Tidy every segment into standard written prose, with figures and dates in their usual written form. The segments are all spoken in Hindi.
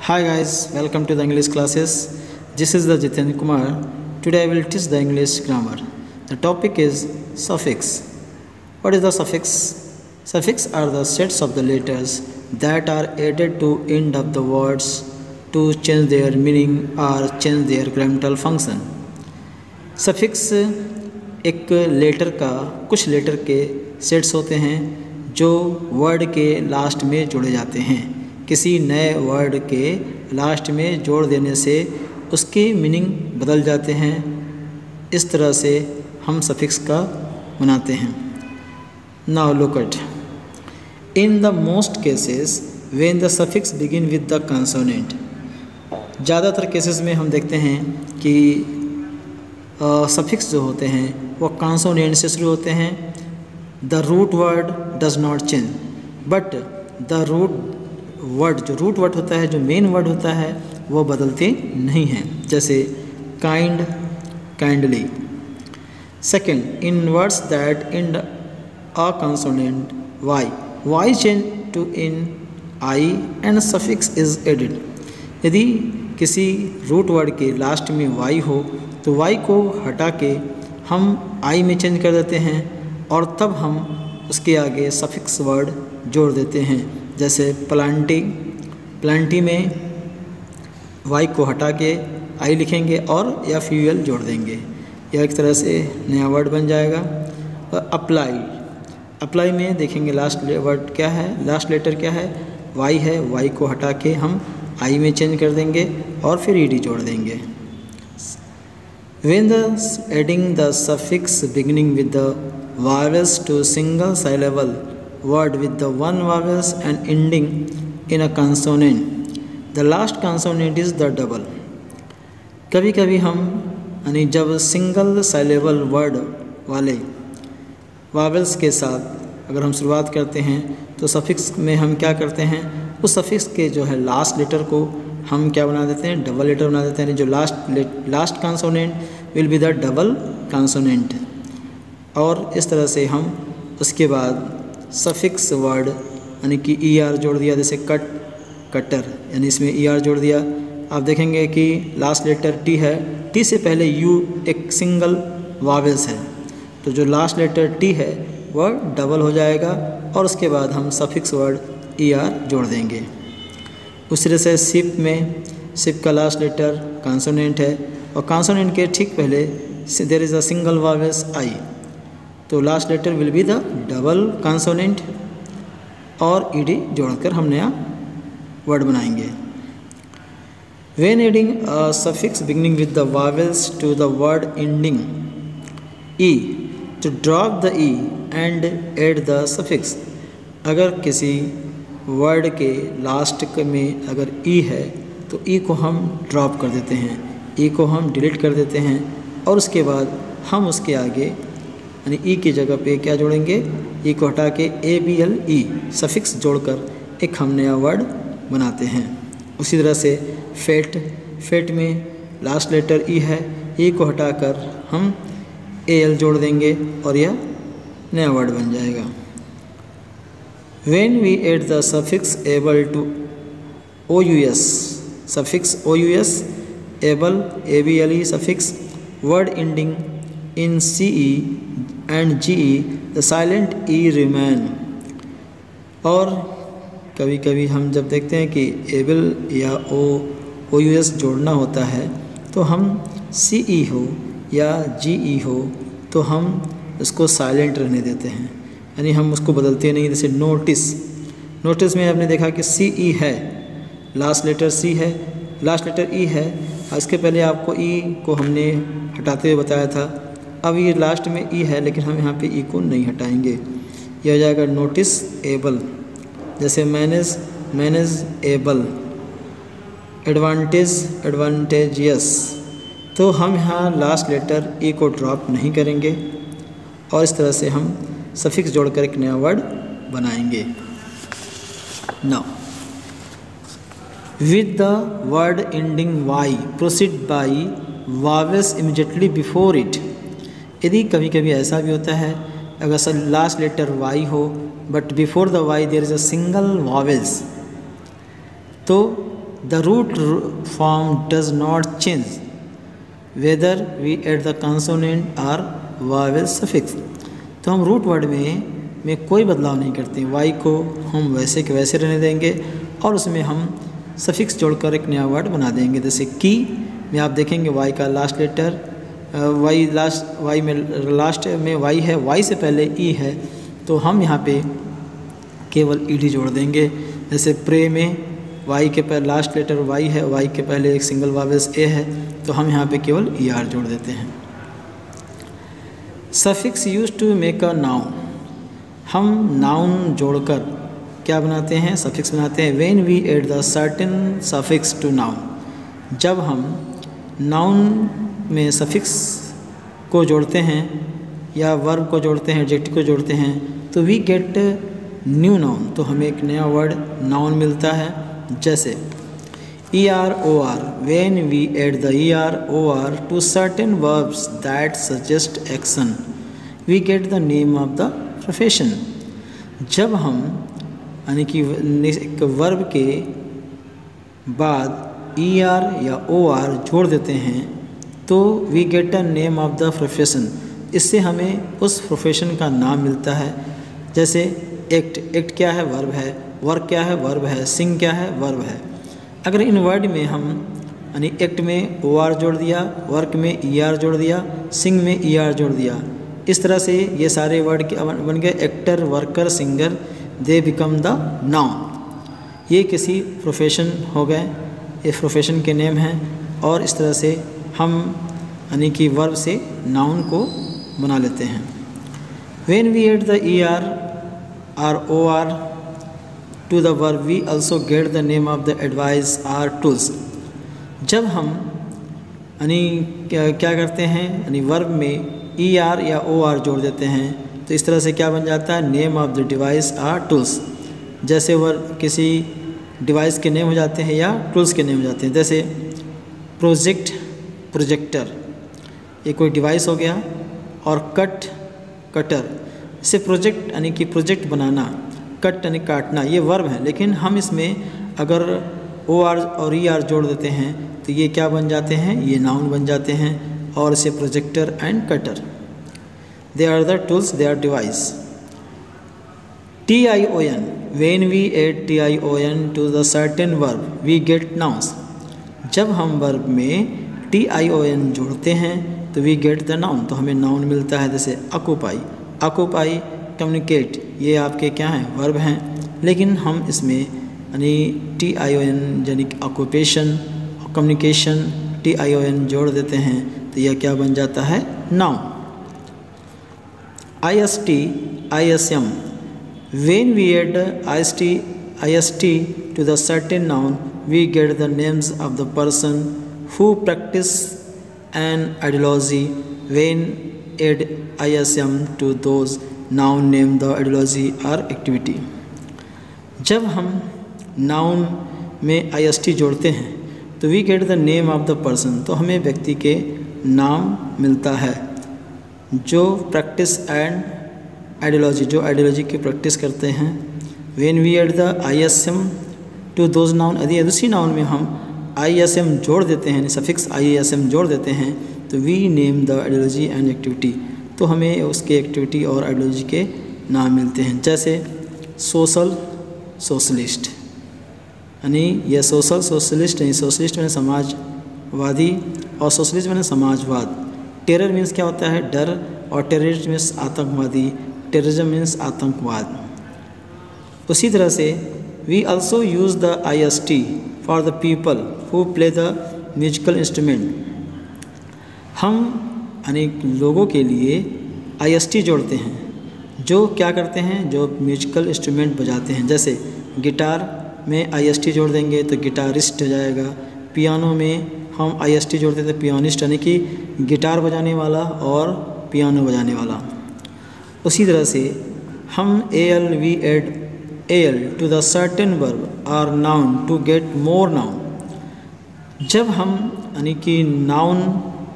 Hi guys, welcome to the English classes. This is the Jiten Kumar. Today I will teach the English grammar. The topic is suffix. What is the suffix? Suffix are the sets of the letters that are added to end of the words to change their meaning or change their grammatical function. Suffix एक लेटर का कुछ लेटर के सेट्स होते हैं जो वर्ड के लास्ट में जोड़े जाते हैं। किसी नए वर्ड के लास्ट में जोड़ देने से उसके मीनिंग बदल जाते हैं। इस तरह से हम सफिक्स का बनाते हैं। Now look at in the most cases when the suffix begin with the consonant. ज़्यादातर केसेस में हम देखते हैं कि सफिक्स जो होते हैं वो कंसोनेंट से शुरू होते हैं। The root word does not change but the root word जो रूट वर्ड होता है, जो मेन वर्ड होता है, वो बदलते नहीं हैं। जैसे kind, kindly. Second, in words that end a consonant Y change to in I and suffix is added. यदि किसी रूट वर्ड के लास्ट में वाई हो तो वाई को हटा के हम आई में चेंज कर देते हैं और तब हम उसके आगे सफिक्स वर्ड जोड़ देते हैं। जैसे प्लांटी, प्लांटी में वाई को हटा के आई लिखेंगे और या फ्यूएल जोड़ देंगे, यह एक तरह से नया वर्ड बन जाएगा। और अप्लाई, अप्लाई में देखेंगे लास्ट वर्ड क्या है, लास्ट लेटर क्या है, वाई है। वाई को हटा के हम आई में चेंज कर देंगे और फिर ईडी जोड़ देंगे। When adding the suffix beginning with the vowels to single syllable word with the one vowels and ending in a consonant, the last consonant is the double. कभी कभी हम यानी जब सिंगल साइलेबल वर्ड वाले वावेल्स के साथ अगर हम शुरुआत करते हैं तो सफिक्स में हम क्या करते हैं, उस सफिक्स के जो है लास्ट लेटर को हम क्या बना देते हैं, डबल लेटर बना देते हैं। जो last consonant will be the double consonant. और इस तरह से हम उसके बाद सफिक्स वर्ड यानी कि ई आर जोड़ दिया। जैसे कट, कटर, यानी इसमें ई आर जोड़ दिया। आप देखेंगे कि लास्ट लेटर टी है, टी से पहले यू एक सिंगल वावेल्स है, तो जो लास्ट लेटर टी है वह डबल हो जाएगा और उसके बाद हम सफिक्स वर्ड ई आर जोड़ देंगे। उसी तरह से सिप में, सिप का लास्ट लेटर कंसोनेंट है और कंसोनेंट के ठीक पहले there is a single vowels I, तो last letter will be the double consonant और ईडी जोड़कर हम नया वर्ड बनाएंगे। When adding a suffix beginning with the vowels to the word ending E to drop the E and add the suffix. अगर किसी वर्ड के लास्ट में अगर ई है तो ई को हम ड्रॉप कर देते हैं, ई को हम डिलीट कर देते हैं और उसके बाद हम उसके आगे यानी ई की जगह पे क्या जोड़ेंगे, ई को हटा के A B L E suffix जोड़कर एक हम नया वर्ड बनाते हैं। उसी तरह से फेट, फेट में लास्ट लेटर ई है, ई को हटाकर हम ए एल जोड़ देंगे और यह नया वर्ड बन जाएगा। When we add the suffix able to OUS, suffix OUS, able, ABLE suffix, word ending in CE and GE, the silent E remain। और कभी कभी हम जब देखते हैं कि एबल या OUS जोड़ना होता है तो हम CE हो या GE हो तो हम उसको साइलेंट रहने देते हैं, यानी हम उसको बदलते नहीं। जैसे नोटिस, नोटिस में आपने देखा कि सी ई है, लास्ट लेटर सी है, लास्ट लेटर ई है। इसके पहले आपको ई को हमने हटाते हुए बताया था। अब ये लास्ट में ई है लेकिन हम यहाँ पे ई को नहीं हटाएंगे, यह हो जाएगा नोटिस एबल। जैसे manage, manage able. Advantage, advantageous. तो हम यहाँ लास्ट लेटर ई को ड्रॉप नहीं करेंगे और इस तरह से हम सफिक्स जोड़कर एक नया वर्ड बनाएंगे। Now with the word ending Y proceed by vowels immediately before it. यदि कभी कभी ऐसा भी होता है अगर लास्ट लेटर वाई हो but before the Y there is a single vowels, तो the root form does not change whether we add the consonant or vowel suffix. तो हम रूट वर्ड में कोई बदलाव नहीं करते, वाई को हम वैसे के वैसे रहने देंगे और उसमें हम सफिक्स जोड़कर एक नया वर्ड बना देंगे। जैसे की में आप देखेंगे वाई का लास्ट लेटर वाई में लास्ट में वाई है, वाई से पहले ई है, तो हम यहाँ पे केवल ईडी जोड़ देंगे। जैसे प्रे में वाई के पहले लास्ट लेटर वाई है, वाई के पहले एक सिंगल वावेल्स ए है, तो हम यहाँ पे केवल ई आर जोड़ देते हैं। Suffix use to make a noun, हम नाउन जोड़कर क्या बनाते हैं, सफिक्स बनाते हैं। When we add the certain suffix to noun, जब हम नाउन में सफिक्स को जोड़ते हैं या वर्ब को जोड़ते हैं, एडजेक्टिव को जोड़ते हैं, तो वी गेट न्यू नाउन, तो हमें एक नया वर्ड नाउन मिलता है। जैसे E R O R, when we add the E R O R to certain verbs that suggest action we get the name of the profession. जब हम यानी कि एक वर्ब के बाद ई आर या ओ आर जोड़ देते हैं तो we get a name of the profession, इससे हमें उस प्रोफेशन का नाम मिलता है। जैसे एक्ट, एक्ट क्या है, वर्ब है, वर्क क्या है, वर्ब है, सिंग क्या है, वर्ब है। अगर इन वर्ड में हम यानी एक्ट में ओ आर जोड़ दिया, वर्क में ई आर जोड़ दिया, सिंग में ई आर जोड़ दिया, इस तरह से ये सारे वर्ड बन गए actor, worker, singer, they become the noun. ये किसी प्रोफेशन हो गए, ये प्रोफेशन के नेम हैं और इस तरह से हम यानी कि वर्ब से नाउन को बना लेते हैं। When we add the E R or or to the verb we also get the name of the advice or tools। जब हम यानी क्या करते हैं यानी वर्ब में ई आर या ओ आर जोड़ देते हैं तो इस तरह से क्या बन जाता है, नेम ऑफ द डिवाइस और टूल्स। जैसे वर्ब किसी डिवाइस के नेम हो जाते हैं या टूल्स के नेम हो जाते हैं। जैसे प्रोजेक्ट, प्रोजेक्टर, ये कोई डिवाइस हो गया, और कट, कटर, इससे प्रोजेक्ट यानी कि प्रोजेक्ट बनाना, कट यानी काटना, ये वर्ब है, लेकिन हम इसमें अगर ओ आर और ई आर जोड़ देते हैं तो ये क्या बन जाते हैं, ये नाउन बन जाते हैं और इसे projector and cutter, they are the tools, they are device. TION, when we add TION to the certain verb we get nouns. जब हम वर्ब में TION जोड़ते हैं तो वी गेट द नाउन, तो हमें नाउन मिलता है। जैसे ऑक्यूपाई, ऑक्यूपाई, कम्युनिकेट, ये आपके क्या हैं, वर्ब हैं, लेकिन हम इसमें यानी TION यानी ऑक्यूपेशन, कम्युनिकेशन, TION जोड़ देते हैं तो यह क्या बन जाता है, noun. IST, ISM, when we add IST to the certain noun we get the names of the person who practice an ideology। when add ISM to those noun name the ideology or activity। जब हम नाउन में IST जोड़ते हैं तो we get the name of the person, तो हमें व्यक्ति के नाम मिलता है जो प्रैक्टिस एंड आइडियोलॉजी, जो आइडियोलॉजी की प्रैक्टिस करते हैं। When we add the ISM to those noun, यदि उसी नाउन में हम ISM जोड़ देते हैं, सफिक्स ISM जोड़ देते हैं तो we name the ideology and activity, तो हमें उसके एक्टिविटी और आइडियोलॉजी के नाम मिलते हैं। जैसे सोशल, सोशलिस्ट, यानी यह सोशल, सोशलिस्ट नहीं, सोशलिस्ट में समाजवादी और सोशलिस्ट में समाजवाद। टेरर मीन्स क्या होता है, डर, और टेररिस्ट मीन्स आतंकवादी, टेररिज्म मीन्स आतंकवाद। उसी तरह से we also use the IST for the people who play the musical instrument. हम अनेक लोगों के लिए IST जोड़ते हैं जो क्या करते हैं, जो म्यूजिकल इंस्ट्रूमेंट बजाते हैं। जैसे गिटार में IST जोड़ देंगे तो गिटारिस्ट हो जाएगा, पियानो में हम IST जोड़ते थे, पियानिस्ट, यानी कि गिटार बजाने वाला और पियानो बजाने वाला। उसी तरह से हम we add AL to the certain verb और noun to get more noun. जब हम यानी कि नाउन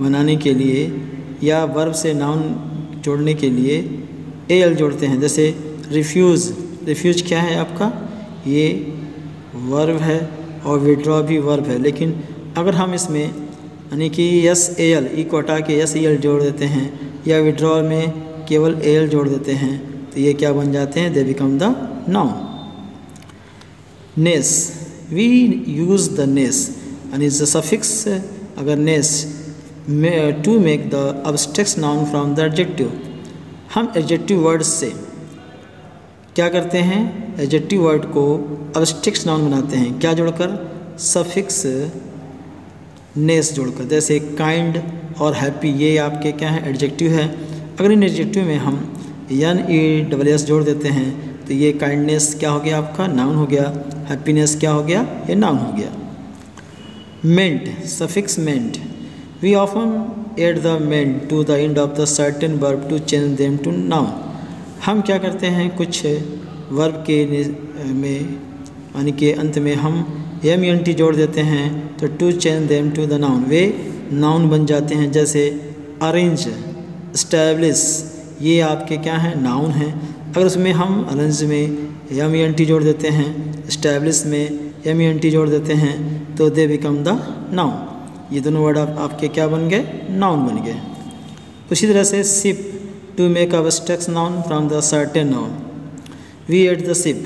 बनाने के लिए या वर्ब से नाउन जोड़ने के लिए AL जोड़ते हैं। जैसे रिफ्यूज़, रिफ्यूज क्या है आपका, ये वर्ब है और विड्रॉ भी वर्ब है, लेकिन अगर हम इसमें यानी कि एस ए एल ई को हटा के एस ई एल जोड़ देते हैं या विड्रॉ में केवल ए एल जोड़ देते हैं तो ये क्या बन जाते हैं, they become the noun. Ness, we use the ness and is the suffix अगर ness to make the abstract noun from the adjective। हम एडजेक्टिव वर्ड से क्या करते हैं, एडजेक्टिव वर्ड को abstract noun बनाते हैं, क्या जोड़कर, सफिक्स नेस जोड़कर। जैसे काइंड और हैप्पी ये आपके क्या हैं, एडजेक्टिव है। अगर इन एडजेक्टिव में हम एन ई डबल एस जोड़ देते हैं तो ये काइंडनेस क्या हो गया आपका, नाउन हो गया। हैप्पीनेस क्या हो गया, ये नाउन हो गया। Ment, suffix ment, we often add the ment to the end of the certain verb to change them to noun. हम क्या करते हैं, कुछ वर्ब के में यानी के अंत में हम एम एन टी जोड़ देते हैं तो to change them to the noun, वे नाउन बन जाते हैं। जैसे अरेंज, स्टैब्लिश, ये आपके क्या हैं, नाउन हैं। अगर उसमें हम अरेंज में एम एन टी जोड़ देते हैं, स्टैब्लिश में एम एन टी जोड़ देते हैं तो दे बिकम द नाउन। ये दोनों वर्ड आपके क्या बन गए, नाउन बन गए। उसी तरह से ship, to make a abstract noun from the certain noun, we at the ship,